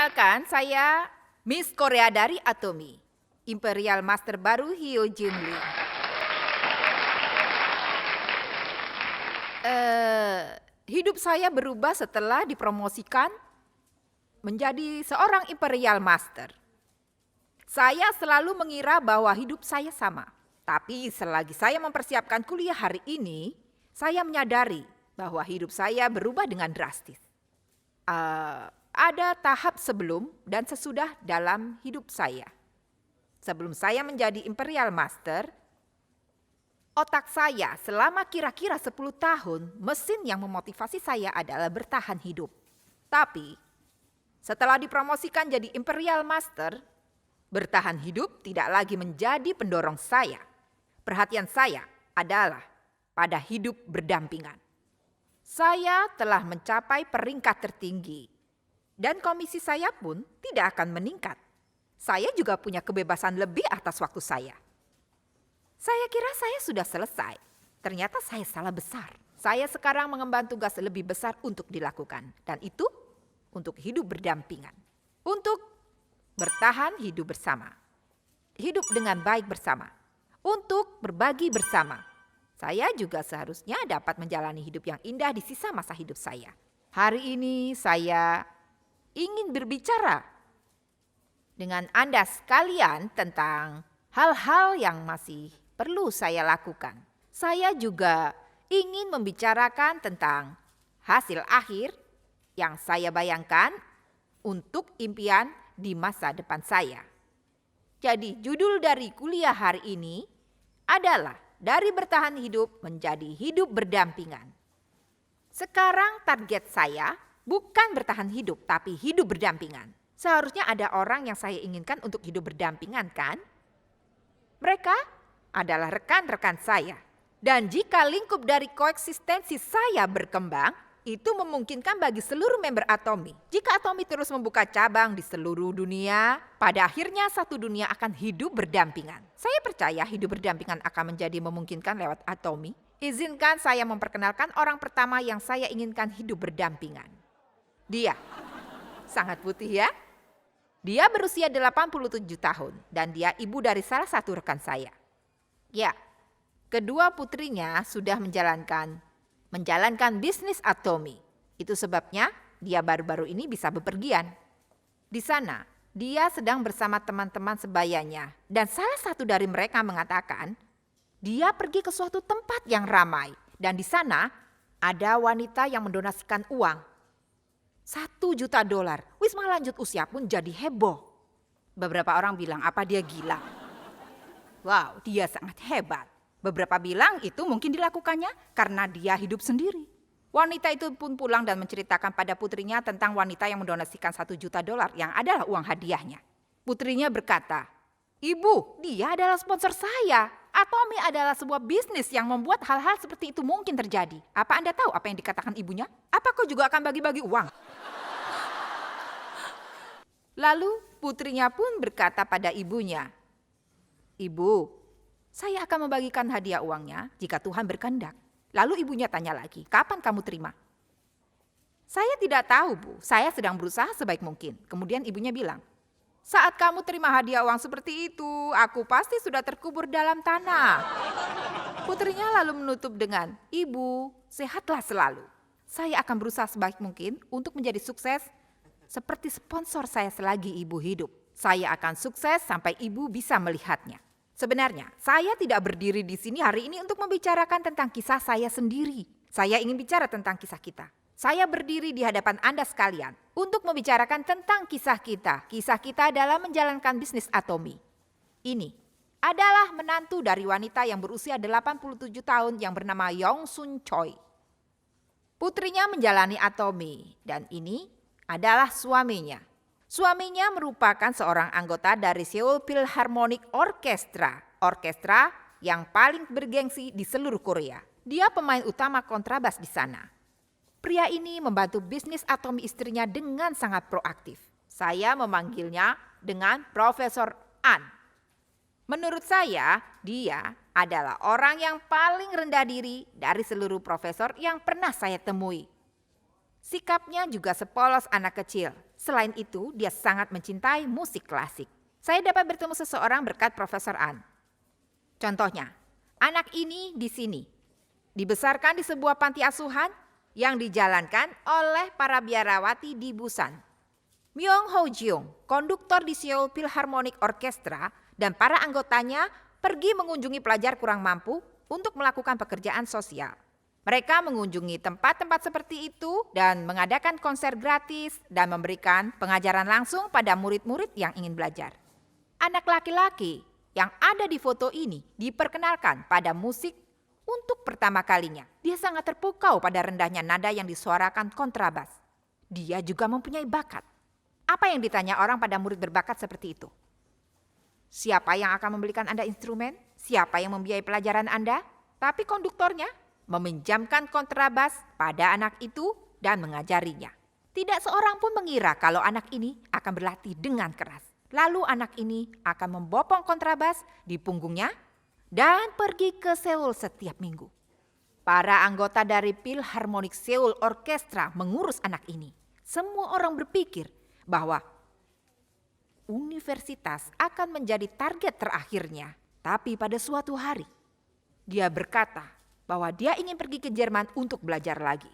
Perkenalkan, saya Miss Korea dari Atomy, Imperial Master baru Hyo Jin Lee. Hidup saya berubah setelah dipromosikan menjadi seorang Imperial Master. Saya selalu mengira bahwa hidup saya sama. Tapi selagi saya mempersiapkan kuliah hari ini, saya menyadari bahwa hidup saya berubah dengan drastis. Ada tahap sebelum dan sesudah dalam hidup saya. Sebelum saya menjadi Imperial Master, otak saya selama kira-kira 10 tahun, mesin yang memotivasi saya adalah bertahan hidup. Tapi setelah dipromosikan jadi Imperial Master, bertahan hidup tidak lagi menjadi pendorong saya. Perhatian saya adalah pada hidup berdampingan. Saya telah mencapai peringkat tertinggi dan komisi saya pun tidak akan meningkat. Saya juga punya kebebasan lebih atas waktu saya. Saya kira saya sudah selesai. Ternyata saya salah besar. Saya sekarang mengemban tugas lebih besar untuk dilakukan. Dan itu untuk hidup berdampingan. Untuk bertahan hidup bersama. Hidup dengan baik bersama. Untuk berbagi bersama. Saya juga seharusnya dapat menjalani hidup yang indah di sisa masa hidup saya. Hari ini saya ingin berbicara dengan Anda sekalian tentang hal-hal yang masih perlu saya lakukan. Saya juga ingin membicarakan tentang hasil akhir yang saya bayangkan untuk impian di masa depan saya. Jadi judul dari kuliah hari ini adalah dari bertahan hidup menjadi hidup berdampingan. Sekarang target saya bukan bertahan hidup, tapi hidup berdampingan. Seharusnya ada orang yang saya inginkan untuk hidup berdampingan, kan? Mereka adalah rekan-rekan saya. Dan jika lingkup dari koeksistensi saya berkembang, itu memungkinkan bagi seluruh member Atomy. Jika Atomy terus membuka cabang di seluruh dunia, pada akhirnya satu dunia akan hidup berdampingan. Saya percaya hidup berdampingan akan menjadi memungkinkan lewat Atomy. Izinkan saya memperkenalkan orang pertama yang saya inginkan hidup berdampingan. Dia sangat putih ya. Dia berusia 87 tahun dan dia ibu dari salah satu rekan saya. Ya, kedua putrinya sudah menjalankan bisnis Atomy. Itu sebabnya dia baru-baru ini bisa bepergian. Di sana, dia sedang bersama teman-teman sebayanya dan salah satu dari mereka mengatakan dia pergi ke suatu tempat yang ramai dan di sana ada wanita yang mendonasikan uang. $1 juta. Wisma lanjut usia pun jadi heboh. Beberapa orang bilang apa dia gila. Wow, dia sangat hebat. Beberapa bilang itu mungkin dilakukannya karena dia hidup sendiri. Wanita itu pun pulang dan menceritakan pada putrinya tentang wanita yang mendonasikan $1 juta yang adalah uang hadiahnya. Putrinya berkata, "Ibu, dia adalah sponsor saya. Atomy adalah sebuah bisnis yang membuat hal-hal seperti itu mungkin terjadi. Apa Anda tahu apa yang dikatakan ibunya? Apa kau juga akan bagi-bagi uang?" Lalu putrinya pun berkata pada ibunya, "Ibu, saya akan membagikan hadiah uangnya jika Tuhan berkehendak." Lalu ibunya tanya lagi, "Kapan kamu terima?" "Saya tidak tahu, Bu. Saya sedang berusaha sebaik mungkin." Kemudian ibunya bilang, "Saat kamu terima hadiah uang seperti itu, aku pasti sudah terkubur dalam tanah." Putrinya lalu menutup dengan, "Ibu, sehatlah selalu. Saya akan berusaha sebaik mungkin untuk menjadi sukses seperti sponsor saya selagi ibu hidup. Saya akan sukses sampai ibu bisa melihatnya." Sebenarnya, saya tidak berdiri di sini hari ini untuk membicarakan tentang kisah saya sendiri. Saya ingin bicara tentang kisah kita. Saya berdiri di hadapan Anda sekalian untuk membicarakan tentang kisah kita. Kisah kita dalam menjalankan bisnis Atomy. Ini adalah menantu dari wanita yang berusia 87 tahun yang bernama Yong Sun Choi. Putrinya menjalani Atomy dan ini adalah suaminya. Suaminya merupakan seorang anggota dari Seoul Philharmonic Orchestra, orkestra yang paling bergengsi di seluruh Korea. Dia pemain utama kontrabas di sana. Pria ini membantu bisnis Atomy istrinya dengan sangat proaktif. Saya memanggilnya dengan Profesor An. Menurut saya, dia adalah orang yang paling rendah diri dari seluruh profesor yang pernah saya temui. Sikapnya juga sepolos anak kecil. Selain itu, dia sangat mencintai musik klasik. Saya dapat bertemu seseorang berkat Profesor An. Contohnya, anak ini di sini dibesarkan di sebuah panti asuhan yang dijalankan oleh para biarawati di Busan. Myung Ho Jeong, konduktor di Seoul Philharmonic Orchestra, dan para anggotanya pergi mengunjungi pelajar kurang mampu untuk melakukan pekerjaan sosial. Mereka mengunjungi tempat-tempat seperti itu dan mengadakan konser gratis dan memberikan pengajaran langsung pada murid-murid yang ingin belajar. Anak laki-laki yang ada di foto ini diperkenalkan pada musik untuk pertama kalinya. Dia sangat terpukau pada rendahnya nada yang disuarakan kontrabas. Dia juga mempunyai bakat. Apa yang ditanya orang pada murid berbakat seperti itu? Siapa yang akan membelikan Anda instrumen? Siapa yang membiayai pelajaran Anda? Tapi konduktornya meminjamkan kontrabas pada anak itu dan mengajarinya. Tidak seorang pun mengira kalau anak ini akan berlatih dengan keras. Lalu anak ini akan membopong kontrabas di punggungnya dan pergi ke Seoul setiap minggu. Para anggota dari Philharmonic Seoul Orchestra mengurus anak ini. Semua orang berpikir bahwa universitas akan menjadi target terakhirnya. Tapi pada suatu hari, dia berkata bahwa dia ingin pergi ke Jerman untuk belajar lagi.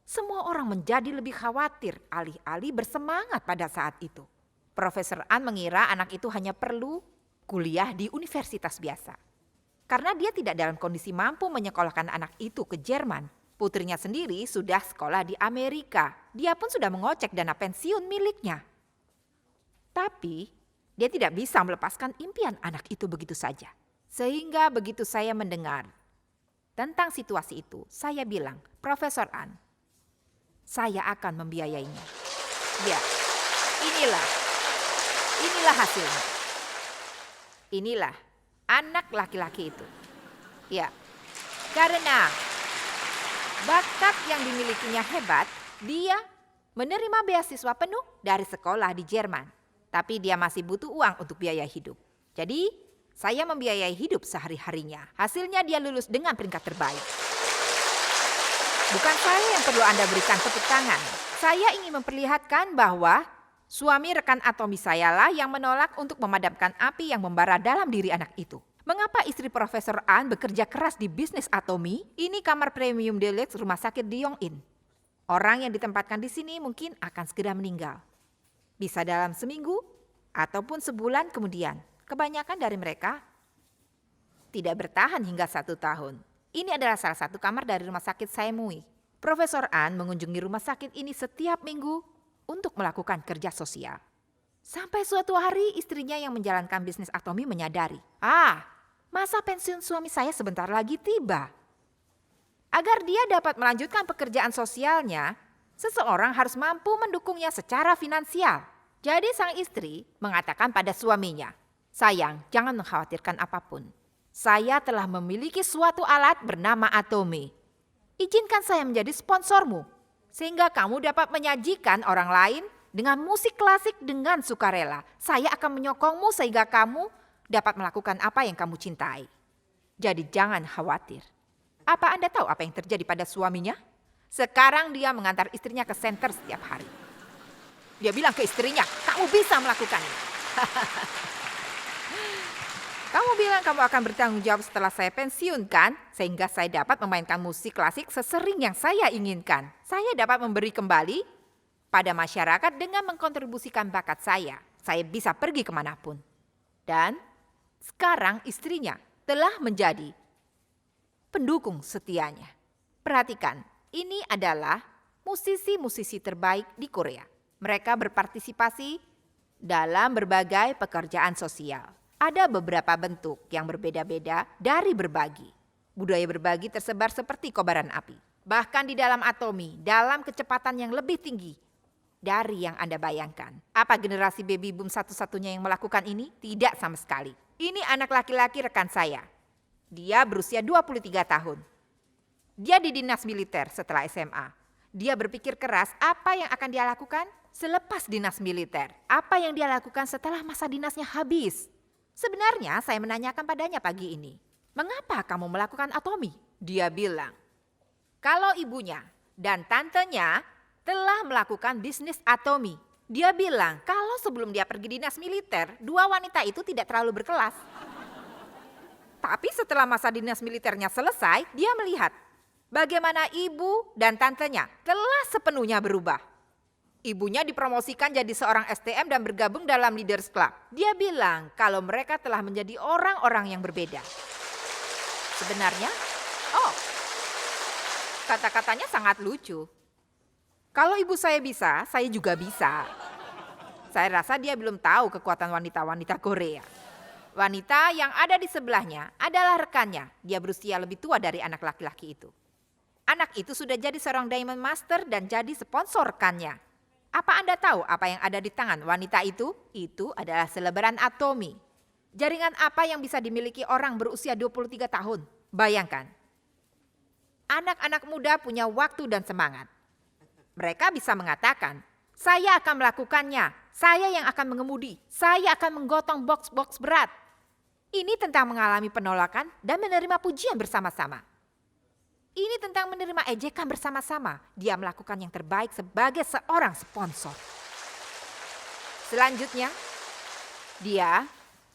Semua orang menjadi lebih khawatir, alih-alih bersemangat pada saat itu. Profesor An mengira anak itu hanya perlu kuliah di universitas biasa. Karena dia tidak dalam kondisi mampu menyekolahkan anak itu ke Jerman. Putrinya sendiri sudah sekolah di Amerika. Dia pun sudah mengocek dana pensiun miliknya. Tapi dia tidak bisa melepaskan impian anak itu begitu saja. Sehingga begitu saya mendengar tentang situasi itu, saya bilang, Profesor An, saya akan membiayainya. Ya, inilah hasilnya. Inilah anak laki-laki itu. Ya, karena bakat yang dimilikinya hebat, dia menerima beasiswa penuh dari sekolah di Jerman. Tapi dia masih butuh uang untuk biaya hidup. Jadi, saya membiayai hidup sehari-harinya. Hasilnya dia lulus dengan peringkat terbaik. Bukan saya yang perlu Anda berikan tepuk tangan. Saya ingin memperlihatkan bahwa suami rekan Atomi saya lah yang menolak untuk memadamkan api yang membara dalam diri anak itu. Mengapa istri Profesor An bekerja keras di bisnis Atomi? Ini kamar premium deluxe rumah sakit di Yongin. Orang yang ditempatkan di sini mungkin akan segera meninggal. Bisa dalam seminggu ataupun sebulan kemudian. Kebanyakan dari mereka tidak bertahan hingga 1 tahun. Ini adalah salah satu kamar dari rumah sakit Saemui. Profesor An mengunjungi rumah sakit ini setiap minggu untuk melakukan kerja sosial. Sampai suatu hari istrinya yang menjalankan bisnis Atomi menyadari, masa pensiun suami saya sebentar lagi tiba. Agar dia dapat melanjutkan pekerjaan sosialnya, seseorang harus mampu mendukungnya secara finansial. Jadi sang istri mengatakan pada suaminya, sayang, jangan mengkhawatirkan apapun. Saya telah memiliki suatu alat bernama Atomi. Izinkan saya menjadi sponsormu, sehingga kamu dapat menyajikan orang lain dengan musik klasik dengan sukarela. Saya akan menyokongmu sehingga kamu dapat melakukan apa yang kamu cintai. Jadi jangan khawatir. Apa Anda tahu apa yang terjadi pada suaminya? Sekarang dia mengantar istrinya ke senter setiap hari. Dia bilang ke istrinya, kamu bisa melakukannya. Kamu bilang kamu akan bertanggung jawab setelah saya pensiun kan? Sehingga saya dapat memainkan musik klasik sesering yang saya inginkan. Saya dapat memberi kembali pada masyarakat dengan mengkontribusikan bakat saya. Saya bisa pergi kemanapun. Dan sekarang istrinya telah menjadi pendukung setianya. Perhatikan, ini adalah musisi-musisi terbaik di Korea. Mereka berpartisipasi dalam berbagai pekerjaan sosial. Ada beberapa bentuk yang berbeda-beda dari berbagi. Budaya berbagi tersebar seperti kobaran api. Bahkan di dalam Atomi, dalam kecepatan yang lebih tinggi dari yang Anda bayangkan. Apa generasi baby boom satu-satunya yang melakukan ini? Tidak sama sekali. Ini anak laki-laki rekan saya. Dia berusia 23 tahun. Dia di dinas militer setelah SMA. Dia berpikir keras apa yang akan dia lakukan selepas dinas militer. Apa yang dia lakukan setelah masa dinasnya habis. Sebenarnya saya menanyakan padanya pagi ini, mengapa kamu melakukan Atomi? Dia bilang, kalau ibunya dan tantenya telah melakukan bisnis Atomi. Dia bilang kalau sebelum dia pergi dinas militer, dua wanita itu tidak terlalu berkelas. Tapi setelah masa dinas militernya selesai, dia melihat bagaimana ibu dan tantenya telah sepenuhnya berubah. Ibunya dipromosikan jadi seorang STM dan bergabung dalam Leaders Club. Dia bilang kalau mereka telah menjadi orang-orang yang berbeda. Sebenarnya, kata-katanya sangat lucu. Kalau ibu saya bisa, saya juga bisa. Saya rasa dia belum tahu kekuatan wanita-wanita Korea. Wanita yang ada di sebelahnya adalah rekannya. Dia berusia lebih tua dari anak laki-laki itu. Anak itu sudah jadi seorang Diamond Master dan jadi sponsor rekannya. Apa Anda tahu apa yang ada di tangan wanita itu? Itu adalah selebaran Atomy. Jaringan apa yang bisa dimiliki orang berusia 23 tahun? Bayangkan. Anak-anak muda punya waktu dan semangat. Mereka bisa mengatakan, saya akan melakukannya, saya yang akan mengemudi, saya akan menggotong box-box berat. Ini tentang mengalami penolakan dan menerima pujian bersama-sama. Ini tentang menerima ejekan bersama-sama. Dia melakukan yang terbaik sebagai seorang sponsor. Selanjutnya, dia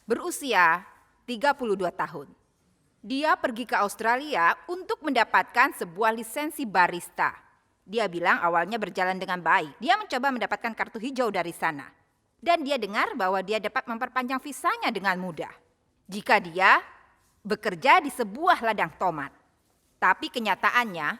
berusia 32 tahun. Dia pergi ke Australia untuk mendapatkan sebuah lisensi barista. Dia bilang awalnya berjalan dengan baik. Dia mencoba mendapatkan kartu hijau dari sana. Dan dia dengar bahwa dia dapat memperpanjang visanya dengan mudah jika dia bekerja di sebuah ladang tomat. Tapi kenyataannya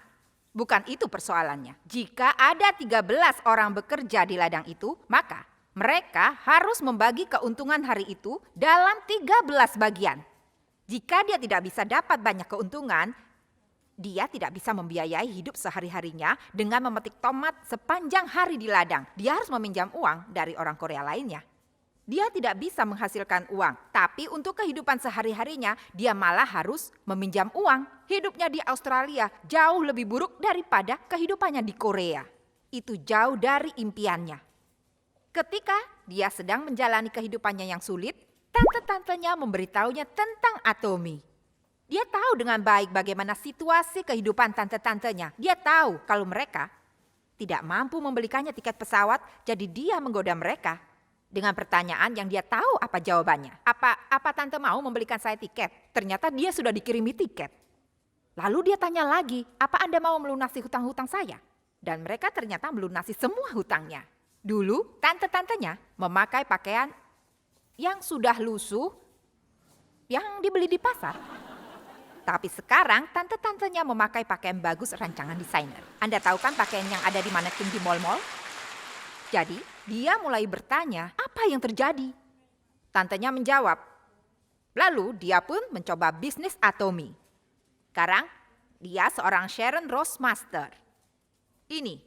bukan itu persoalannya. Jika ada 13 orang bekerja di ladang itu, maka mereka harus membagi keuntungan hari itu dalam 13 bagian. Jika dia tidak bisa dapat banyak keuntungan, dia tidak bisa membiayai hidup sehari-harinya dengan memetik tomat sepanjang hari di ladang. Dia harus meminjam uang dari orang Korea lainnya. Dia tidak bisa menghasilkan uang, tapi untuk kehidupan sehari-harinya dia malah harus meminjam uang. Hidupnya di Australia jauh lebih buruk daripada kehidupannya di Korea. Itu jauh dari impiannya. Ketika dia sedang menjalani kehidupannya yang sulit, tante-tantenya memberitahunya tentang Atomy. Dia tahu dengan baik bagaimana situasi kehidupan tante-tantenya. Dia tahu kalau mereka tidak mampu membelikannya tiket pesawat, jadi dia menggoda mereka dengan pertanyaan yang dia tahu apa jawabannya. Apa tante mau membelikan saya tiket? Ternyata dia sudah dikirimi tiket. Lalu dia tanya lagi, apa Anda mau melunasi hutang-hutang saya? Dan mereka ternyata melunasi semua hutangnya. Dulu tante-tantenya memakai pakaian yang sudah lusuh yang dibeli di pasar. Tapi sekarang tante-tantenya memakai pakaian bagus rancangan desainer. Anda tahu kan pakaian yang ada di manekin di mall-mall? Jadi dia mulai bertanya, apa yang terjadi? Tantenya menjawab. Lalu dia pun mencoba bisnis Atomy. Sekarang dia seorang Sharon Rose Master. Ini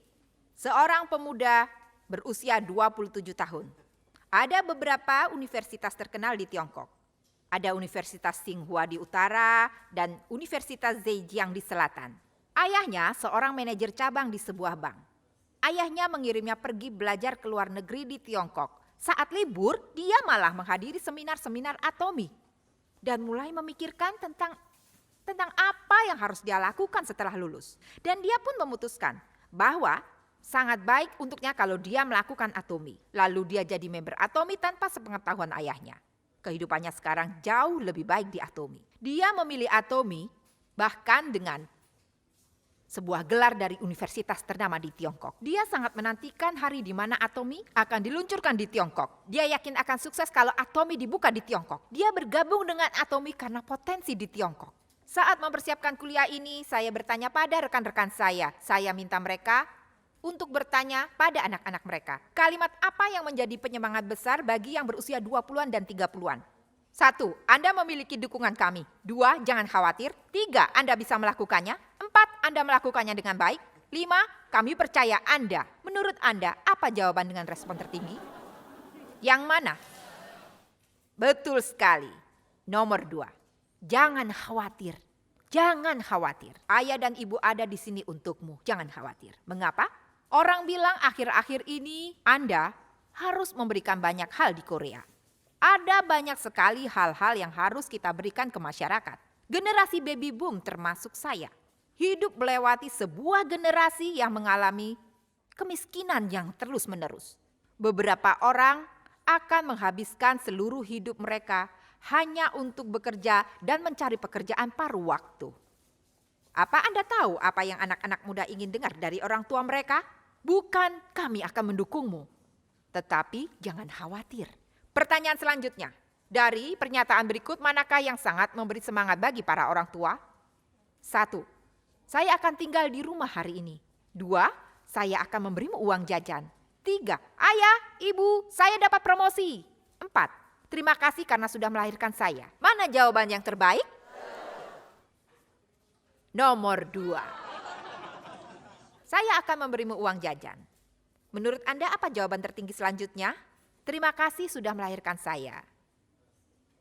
seorang pemuda berusia 27 tahun. Ada beberapa universitas terkenal di Tiongkok. Ada Universitas Tsinghua di utara dan Universitas Zhejiang di selatan. Ayahnya seorang manajer cabang di sebuah bank. Ayahnya mengirimnya pergi belajar ke luar negeri di Tiongkok. Saat libur, dia malah menghadiri seminar-seminar Atomy. Dan mulai memikirkan tentang apa yang harus dia lakukan setelah lulus. Dan dia pun memutuskan bahwa sangat baik untuknya kalau dia melakukan Atomy. Lalu dia jadi member Atomy tanpa sepengetahuan ayahnya. Kehidupannya sekarang jauh lebih baik di Atomy. Dia memilih Atomy bahkan dengan sebuah gelar dari universitas ternama di Tiongkok. Dia sangat menantikan hari di mana Atomy akan diluncurkan di Tiongkok. Dia yakin akan sukses kalau Atomy dibuka di Tiongkok. Dia bergabung dengan Atomy karena potensi di Tiongkok. Saat mempersiapkan kuliah ini, saya bertanya pada rekan-rekan saya. Saya minta mereka untuk bertanya pada anak-anak mereka. Kalimat apa yang menjadi penyemangat besar bagi yang berusia 20-an dan 30-an? 1. Anda memiliki dukungan kami. 2. Jangan khawatir. 3. Anda bisa melakukannya. 4. Anda melakukannya dengan baik. 5. Kami percaya Anda. Menurut Anda, apa jawaban dengan respon tertinggi? Yang mana? Betul sekali. Nomor 2. Jangan khawatir. Jangan khawatir. Ayah dan ibu ada di sini untukmu. Jangan khawatir. Mengapa? Orang bilang akhir-akhir ini Anda harus memberikan banyak hal di Korea. Ada banyak sekali hal-hal yang harus kita berikan ke masyarakat. Generasi baby boom termasuk saya. Hidup melewati sebuah generasi yang mengalami kemiskinan yang terus-menerus. Beberapa orang akan menghabiskan seluruh hidup mereka hanya untuk bekerja dan mencari pekerjaan paruh waktu. Apa Anda tahu apa yang anak-anak muda ingin dengar dari orang tua mereka? Bukan kami akan mendukungmu. Tetapi jangan khawatir. Pertanyaan selanjutnya. Dari pernyataan berikut manakah yang sangat memberi semangat bagi para orang tua? 1. Saya akan tinggal di rumah hari ini. 2. Saya akan memberimu uang jajan. 3. Ayah, ibu, saya dapat promosi. 4. Terima kasih karena sudah melahirkan saya. Mana jawaban yang terbaik? Nomor 2. Saya akan memberimu uang jajan. Menurut Anda apa jawaban tertinggi selanjutnya? Terima kasih sudah melahirkan saya.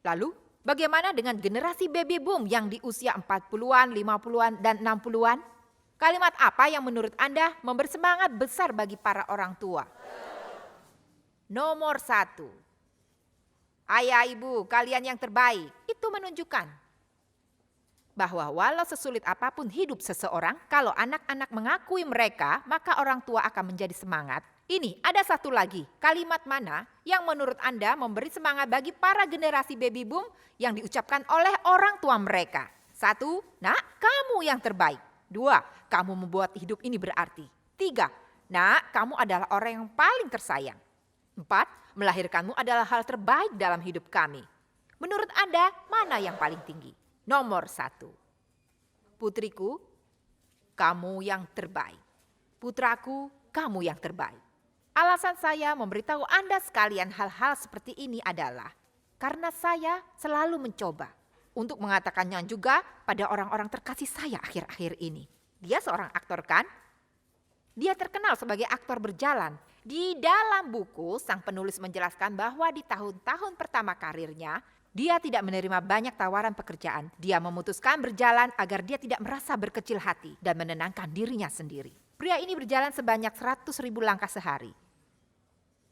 Lalu, bagaimana dengan generasi baby boom yang di usia 40-an, 50-an, dan 60-an? Kalimat apa yang menurut Anda memberi semangat besar bagi para orang tua? Nomor 1. Ayah, ibu, kalian yang terbaik. Itu menunjukkan bahwa walau sesulit apapun hidup seseorang, kalau anak-anak mengakui mereka, maka orang tua akan menjadi semangat. Ini ada satu lagi, kalimat mana yang menurut Anda memberi semangat bagi para generasi baby boom yang diucapkan oleh orang tua mereka? 1. Nak, kamu yang terbaik. 2. Kamu membuat hidup ini berarti. 3. Nak, kamu adalah orang yang paling tersayang. 4. Melahirkanmu adalah hal terbaik dalam hidup kami. Menurut Anda, mana yang paling tinggi? Nomor 1. Putriku, kamu yang terbaik. Putraku, kamu yang terbaik. Alasan saya memberitahu Anda sekalian hal-hal seperti ini adalah karena saya selalu mencoba untuk mengatakannya juga pada orang-orang terkasih saya akhir-akhir ini. Dia seorang aktor kan? Dia terkenal sebagai aktor berjalan. Di dalam buku, sang penulis menjelaskan bahwa di tahun-tahun pertama karirnya, dia tidak menerima banyak tawaran pekerjaan. Dia memutuskan berjalan agar dia tidak merasa berkecil hati dan menenangkan dirinya sendiri. Pria ini berjalan sebanyak 100.000 langkah sehari.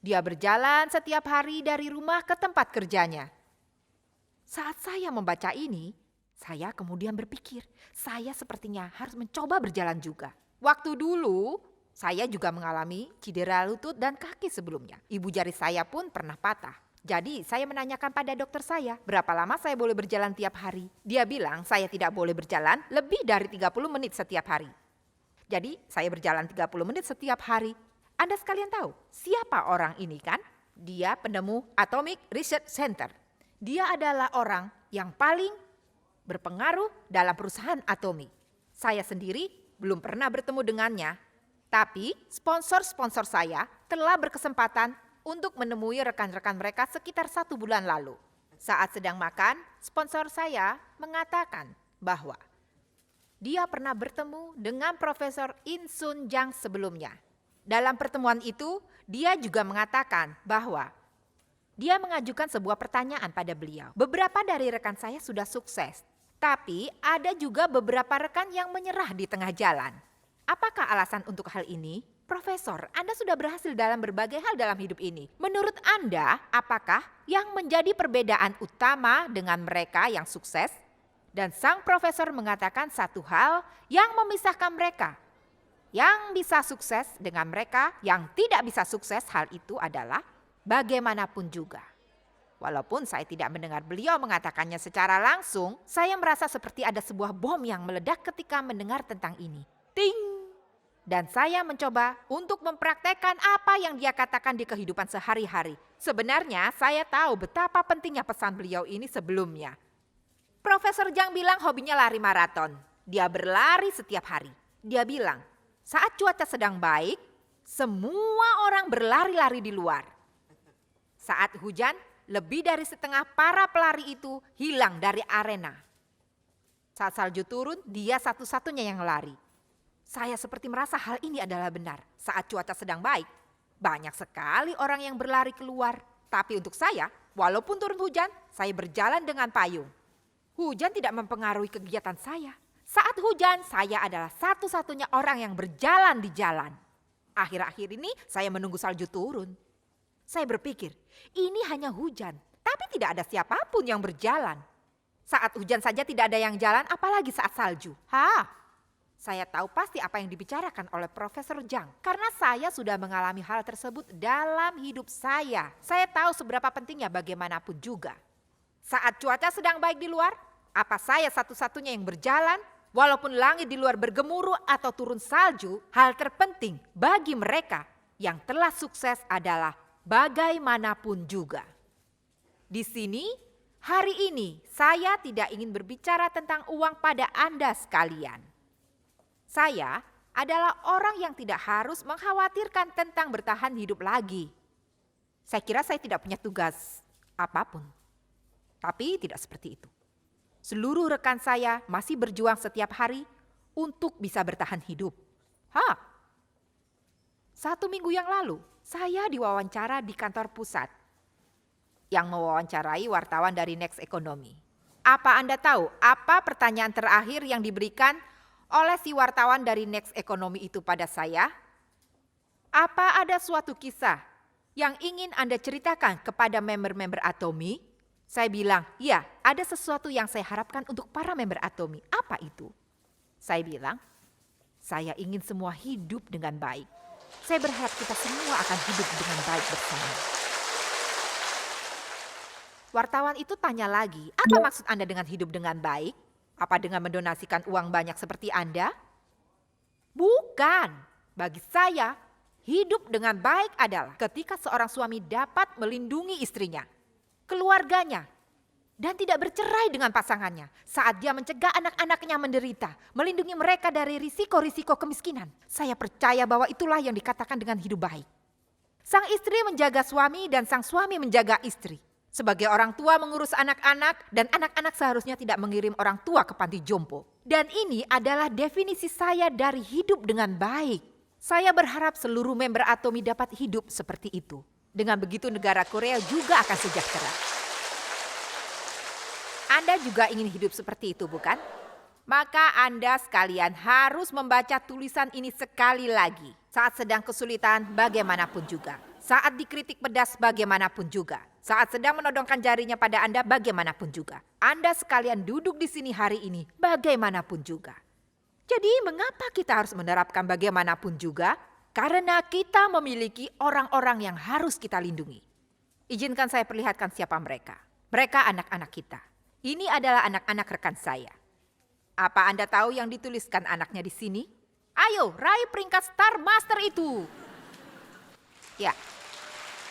Dia berjalan setiap hari dari rumah ke tempat kerjanya. Saat saya membaca ini, saya kemudian berpikir, saya sepertinya harus mencoba berjalan juga. Waktu dulu, saya juga mengalami cedera lutut dan kaki sebelumnya. Ibu jari saya pun pernah patah. Jadi saya menanyakan pada dokter saya, berapa lama saya boleh berjalan tiap hari? Dia bilang saya tidak boleh berjalan lebih dari 30 menit setiap hari. Jadi saya berjalan 30 menit setiap hari. Anda sekalian tahu siapa orang ini kan? Dia penemu Atomic Research Center. Dia adalah orang yang paling berpengaruh dalam perusahaan atomik. Saya sendiri belum pernah bertemu dengannya, tapi sponsor-sponsor saya telah berkesempatan untuk menemui rekan-rekan mereka sekitar 1 bulan lalu. Saat sedang makan, sponsor saya mengatakan bahwa dia pernah bertemu dengan Profesor In Sun Jang sebelumnya. Dalam pertemuan itu, dia juga mengatakan bahwa dia mengajukan sebuah pertanyaan pada beliau. Beberapa dari rekan saya sudah sukses, tapi ada juga beberapa rekan yang menyerah di tengah jalan. Apakah alasan untuk hal ini? Profesor, Anda sudah berhasil dalam berbagai hal dalam hidup ini. Menurut Anda, apakah yang menjadi perbedaan utama dengan mereka yang sukses? Dan sang profesor mengatakan satu hal yang memisahkan mereka. Yang bisa sukses dengan mereka yang tidak bisa sukses, hal itu adalah bagaimanapun juga. Walaupun saya tidak mendengar beliau mengatakannya secara langsung, saya merasa seperti ada sebuah bom yang meledak ketika mendengar tentang ini. Ting! Dan saya mencoba untuk mempraktekkan apa yang dia katakan di kehidupan sehari-hari. Sebenarnya saya tahu betapa pentingnya pesan beliau ini sebelumnya. Profesor Jang bilang hobinya lari maraton. Dia berlari setiap hari. Dia bilang, saat cuaca sedang baik, semua orang berlari-lari di luar. Saat hujan, lebih dari setengah para pelari itu hilang dari arena. Saat salju turun, dia satu-satunya yang lari. Saya seperti merasa hal ini adalah benar. Saat cuaca sedang baik, banyak sekali orang yang berlari keluar. Tapi untuk saya, walaupun turun hujan, saya berjalan dengan payung. Hujan tidak mempengaruhi kegiatan saya. Saat hujan, saya adalah satu-satunya orang yang berjalan di jalan. Akhir-akhir ini saya menunggu salju turun. Saya berpikir, ini hanya hujan, tapi tidak ada siapapun yang berjalan. Saat hujan saja tidak ada yang jalan, apalagi saat salju. Saya tahu pasti apa yang dibicarakan oleh Profesor Zhang karena saya sudah mengalami hal tersebut dalam hidup saya. Saya tahu seberapa pentingnya bagaimanapun juga. Saat cuaca sedang baik di luar, apa saya satu-satunya yang berjalan? Walaupun langit di luar bergemuruh atau turun salju, hal terpenting bagi mereka yang telah sukses adalah bagaimanapun juga. Di sini, hari ini saya tidak ingin berbicara tentang uang pada Anda sekalian. Saya adalah orang yang tidak harus mengkhawatirkan tentang bertahan hidup lagi. Saya kira saya tidak punya tugas apapun. Tapi tidak seperti itu. Seluruh rekan saya masih berjuang setiap hari untuk bisa bertahan hidup. 1 minggu yang lalu, saya diwawancara di kantor pusat yang mewawancarai wartawan dari Next Economy. Apa Anda tahu apa pertanyaan terakhir yang diberikan oleh si wartawan dari Next Economy itu pada saya? Apa ada suatu kisah yang ingin Anda ceritakan kepada member-member Atomi? Saya bilang, ya, ada sesuatu yang saya harapkan untuk para member Atomi. Apa itu? Saya bilang, saya ingin semua hidup dengan baik. Saya berharap kita semua akan hidup dengan baik bersama. Wartawan itu tanya lagi, apa maksud Anda dengan hidup dengan baik? Apa dengan mendonasikan uang banyak seperti Anda? Bukan. Bagi saya, hidup dengan baik adalah ketika seorang suami dapat melindungi istrinya, keluarganya, dan tidak bercerai dengan pasangannya saat dia mencegah anak-anaknya menderita, melindungi mereka dari risiko-risiko kemiskinan. Saya percaya bahwa itulah yang dikatakan dengan hidup baik. Sang istri menjaga suami dan sang suami menjaga istri. Sebagai orang tua mengurus anak-anak dan anak-anak seharusnya tidak mengirim orang tua ke panti jompo. Dan ini adalah definisi saya dari hidup dengan baik. Saya berharap seluruh member Atomi dapat hidup seperti itu. Dengan begitu negara Korea juga akan sejahtera. Anda juga ingin hidup seperti itu, bukan? Maka Anda sekalian harus membaca tulisan ini sekali lagi. Saat sedang kesulitan, bagaimanapun juga. Saat dikritik pedas, bagaimanapun juga. Saat sedang menodongkan jarinya pada Anda, bagaimanapun juga. Anda sekalian duduk di sini hari ini, bagaimanapun juga. Jadi mengapa kita harus menerapkan bagaimanapun juga? Karena kita memiliki orang-orang yang harus kita lindungi. Izinkan saya perlihatkan siapa mereka. Mereka anak-anak kita. Ini adalah anak-anak rekan saya. Apa Anda tahu yang dituliskan anaknya di sini? Ayo, raih peringkat Star Master itu. Ya,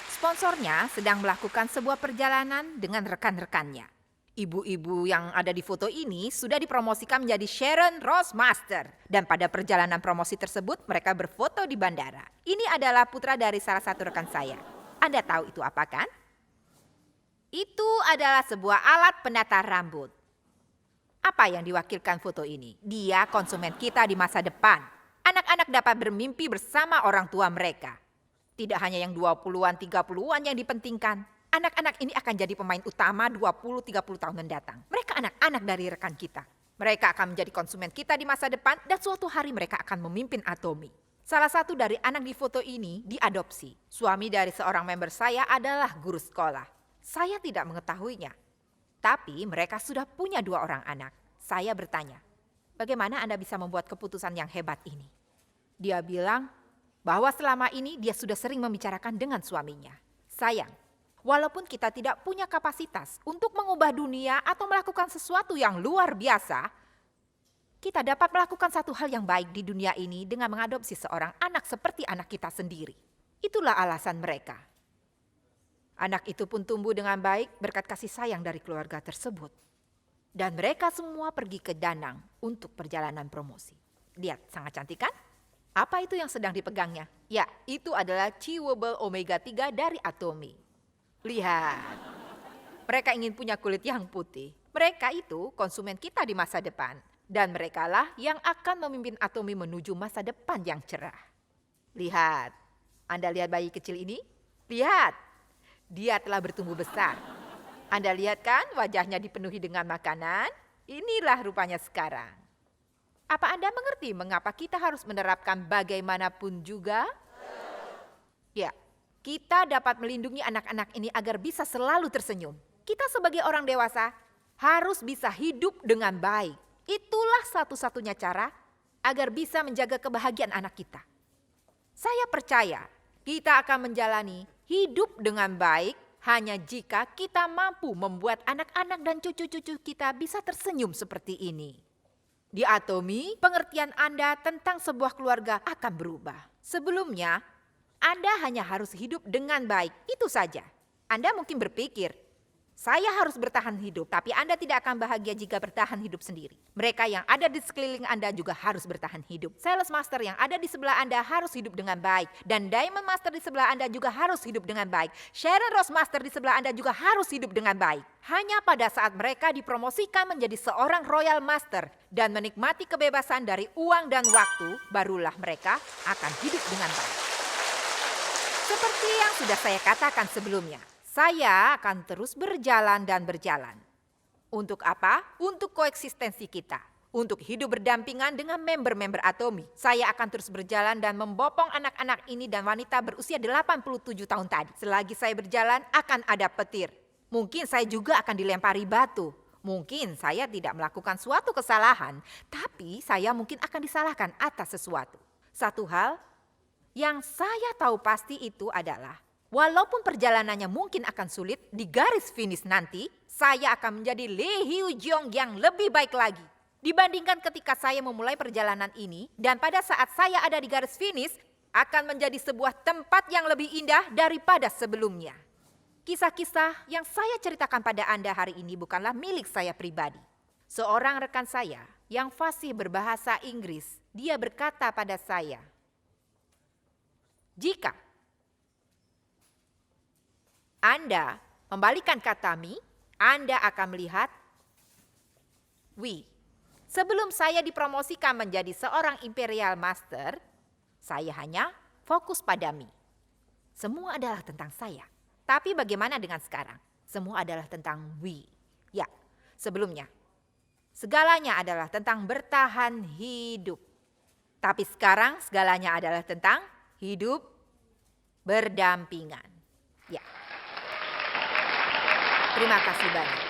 sponsornya sedang melakukan sebuah perjalanan dengan rekan-rekannya. Ibu-ibu yang ada di foto ini sudah dipromosikan menjadi Sharon Rose Master. Dan pada perjalanan promosi tersebut mereka berfoto di bandara. Ini adalah putra dari salah satu rekan saya. Anda tahu itu apa kan? Itu adalah sebuah alat penata rambut. Apa yang diwakilkan foto ini? Dia konsumen kita di masa depan. Anak-anak dapat bermimpi bersama orang tua mereka. Tidak hanya yang 20-an, 30-an yang dipentingkan. Anak-anak ini akan jadi pemain utama 20-30 tahun mendatang. Mereka anak-anak dari rekan kita. Mereka akan menjadi konsumen kita di masa depan dan suatu hari mereka akan memimpin Atomi. Salah satu dari anak di foto ini diadopsi. Suami dari seorang member saya adalah guru sekolah. Saya tidak mengetahuinya. Tapi mereka sudah punya 2 orang anak. Saya bertanya, bagaimana Anda bisa membuat keputusan yang hebat ini? Dia bilang, bahwa selama ini dia sudah sering membicarakan dengan suaminya. Sayang, walaupun kita tidak punya kapasitas untuk mengubah dunia atau melakukan sesuatu yang luar biasa, kita dapat melakukan satu hal yang baik di dunia ini dengan mengadopsi seorang anak seperti anak kita sendiri. Itulah alasan mereka. Anak itu pun tumbuh dengan baik berkat kasih sayang dari keluarga tersebut. Dan mereka semua pergi ke Danang untuk perjalanan promosi. Lihat, sangat cantik kan? Apa itu yang sedang dipegangnya? Ya, itu adalah chewable omega 3 dari Atomi. Lihat, mereka ingin punya kulit yang putih. Mereka itu konsumen kita di masa depan. Dan merekalah yang akan memimpin Atomi menuju masa depan yang cerah. Lihat, Anda lihat bayi kecil ini? Lihat, dia telah bertumbuh besar. Anda lihat kan wajahnya dipenuhi dengan makanan? Inilah rupanya sekarang. Apa Anda mengerti mengapa kita harus menerapkan bagaimanapun juga? Ya, kita dapat melindungi anak-anak ini agar bisa selalu tersenyum. Kita sebagai orang dewasa harus bisa hidup dengan baik. Itulah satu-satunya cara agar bisa menjaga kebahagiaan anak kita. Saya percaya kita akan menjalani hidup dengan baik hanya jika kita mampu membuat anak-anak dan cucu-cucu kita bisa tersenyum seperti ini. Di Atomi, pengertian Anda tentang sebuah keluarga akan berubah. Sebelumnya, Anda hanya harus hidup dengan baik, itu saja. Anda mungkin berpikir, saya harus bertahan hidup, tapi Anda tidak akan bahagia jika bertahan hidup sendiri. Mereka yang ada di sekeliling Anda juga harus bertahan hidup. Sales Master yang ada di sebelah Anda harus hidup dengan baik. Dan Diamond Master di sebelah Anda juga harus hidup dengan baik. Sharon Rose Master di sebelah Anda juga harus hidup dengan baik. Hanya pada saat mereka dipromosikan menjadi seorang Royal Master dan menikmati kebebasan dari uang dan waktu, barulah mereka akan hidup dengan baik. Seperti yang sudah saya katakan sebelumnya, saya akan terus berjalan dan berjalan. Untuk apa? Untuk koeksistensi kita. Untuk hidup berdampingan dengan member-member Atomi. Saya akan terus berjalan dan membopong anak-anak ini dan wanita berusia 87 tahun tadi. Selagi saya berjalan akan ada petir. Mungkin saya juga akan dilempari batu. Mungkin saya tidak melakukan suatu kesalahan, tapi saya mungkin akan disalahkan atas sesuatu. Satu hal yang saya tahu pasti itu adalah, walaupun perjalanannya mungkin akan sulit, di garis finish nanti, saya akan menjadi Lee Hyo Jong yang lebih baik lagi. Dibandingkan ketika saya memulai perjalanan ini, dan pada saat saya ada di garis finish, akan menjadi sebuah tempat yang lebih indah daripada sebelumnya. Kisah-kisah yang saya ceritakan pada Anda hari ini bukanlah milik saya pribadi. Seorang rekan saya yang fasih berbahasa Inggris, dia berkata pada saya, jika Anda membalikan kata me, Anda akan melihat we. Sebelum saya dipromosikan menjadi seorang Imperial Master, saya hanya fokus pada me. Semua adalah tentang saya. Tapi bagaimana dengan sekarang? Semua adalah tentang we. Ya, sebelumnya, segalanya adalah tentang bertahan hidup. Tapi sekarang segalanya adalah tentang hidup berdampingan. Ya. Terima kasih banyak.